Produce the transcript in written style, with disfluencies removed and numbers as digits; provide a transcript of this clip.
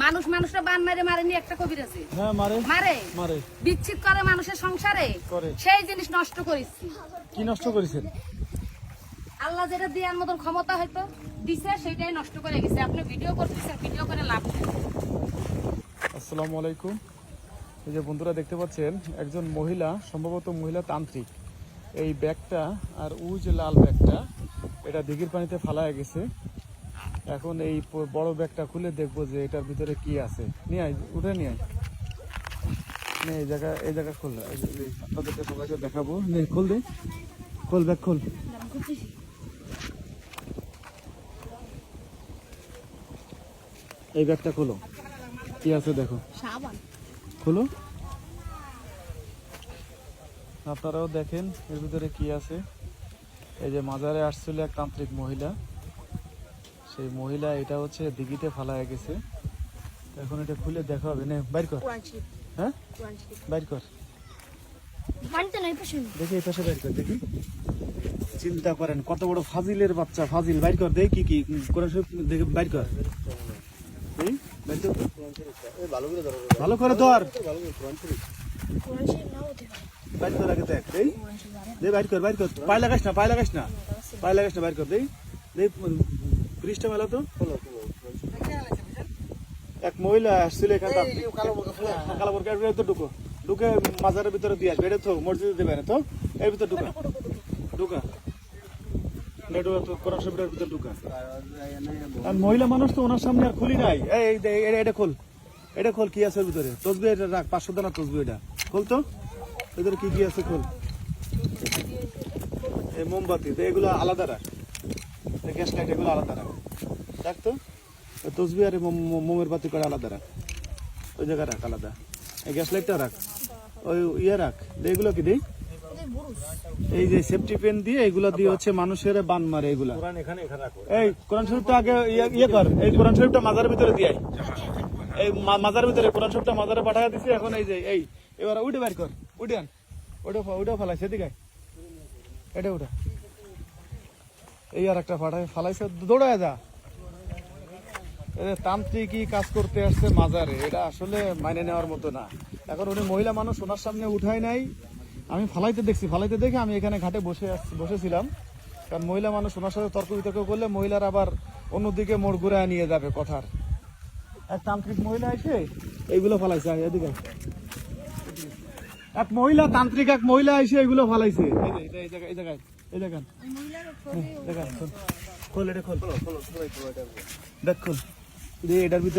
মানুষ মানুষরা বান মারে মারেনি একটা কবির আছে মারে বিচ্ছিত করে মানুষের সংসারে সেই জিনিস নষ্ট করেছি। কি নষ্ট করেছেন? আল্লাহ যেটা দেওয়ার মতন ক্ষমতা হয়তো দিছে সেটাই নষ্ট করে গেছে। আপনি ভিডিও করতেছেন, ভিডিও করে লাভ নেই। আসসালামু আলাইকুম। এই যে বন্ধুরা দেখতে পাচ্ছেন একজন মহিলা, সম্ভবত মহিলা তান্ত্রিক, এই ব্যাগটা আর ওই যে লাল ব্যাগটা এটা দিঘির পানিতে ফালায় গেছে। এখন এই বড় ব্যাগটা খুলে দেখবো যে এটার ভিতরে কি আছে। নিয়ে আয়, উঠে নিয়ে আয়। এই জায়গা খোল, আপনাদেরকে সবাইকে দেখাবো। খোল দে, খোল ব্যাগ খোল। এই ব্যাগটা খোলো, কি আছে দেখো, খোলো। আপনারাও দেখেন এর ভিতরে কি আছে। এই যে মাজারে আসছিল এক তান্ত্রিক মহিলা, সেই মহিলা এটা হচ্ছে দিঘিতে ফালায় গেছে। এখন এটা খুলে দেখা হবে। নে বাইর কর। হ্যাঁ বাইর কর, দেখি এই পাশে বাইর কর। দেখি, চিন্তা করেন কত বড় ফাজিলের বাচ্চা। ফাজিল বাইর কর, দেখি কি কোরআন শরীফ দেখে বাইর কর। ভালো করে ধর, বাইর কর আগে দেখ। বাইর কর, বাইর কর, পায়ে লাগাস না, পায়ে লাগাস না, পায়ে লাগাস না, বাইর কর। পৃষ্ঠা মেলা তো। এক মহিলা আসছিল এখানে, কালো বোরকা তো ঢুকে মাজারের ভিতরে দিয়ে আসবে। এটা তো মসজিদে দেবে না তো, এর ভিতরে ঢুকা মহিলা মানুষ তো ওনার সামনে আর খুলি নাই। এটা খোল, এটা খোল, কি আছে ভিতরে? তসবি এটা রাখ, 500 দানা তসবি। এটা খোল তো, ভিতরে কি আছে খোল। এই মোমবাতি এগুলো আলাদা রাখ, গ্যাস লাইট এগুলো আলাদা রাখ। দেখ তো, তসবি আর মোমের বাতি করে আলাদা রাখ, ওই জায়গায় রাখ আলাদা। এই গ্যাস লাইটটা রাখ, ওই ইয়ে রাখ। এগুলো কি দেই? এই যে সেফটি পেন দিয়ে, এগুলো দিয়ে হচ্ছে মানুষের বান মারে। এগুলা এই কোরআন শরীফটা আগে ইয়ে কর। এই কোরআন শরীফটা মাজারের ভিতরে দিয়ে, এই মাজারের ভিতরে কোরআন শরীফটা মাজারে পাঠায় দিছি। এখন এই যে এবার উঠে বাইর কর, উঠে আন, ওটা ফালাইছে। এদিকে এটা উঠা, এই আর একটা ফালাইছে, দৌড়ায় যা। তান্ত্রিকই কাজ করতে আসছে মাজারে, এটা আসলে মাইনে নেওয়ার মতো না। এখন উনি মহিলা মানুষ, ওনার সামনে উঠাই নাই। আমি ফালাইতে দেখে আমি এখানে ঘাটে বসেছিলাম। কারণ মহিলা মানুষ, ওনার সাথে তর্ক বিতর্ক করলে মহিলার আবার অন্যদিকে মোড় ঘুরায় নিয়ে যাবে কথার। এক তান্ত্রিক মহিলা এসে এইগুলো ফালাইছে। এদিকে এক মহিলা তান্ত্রিক, এক মহিলা এসে এইগুলো ফালাইছে। এই জায়গায় খোল, এটা খোল, দেখ খোল, এটার ভিতরে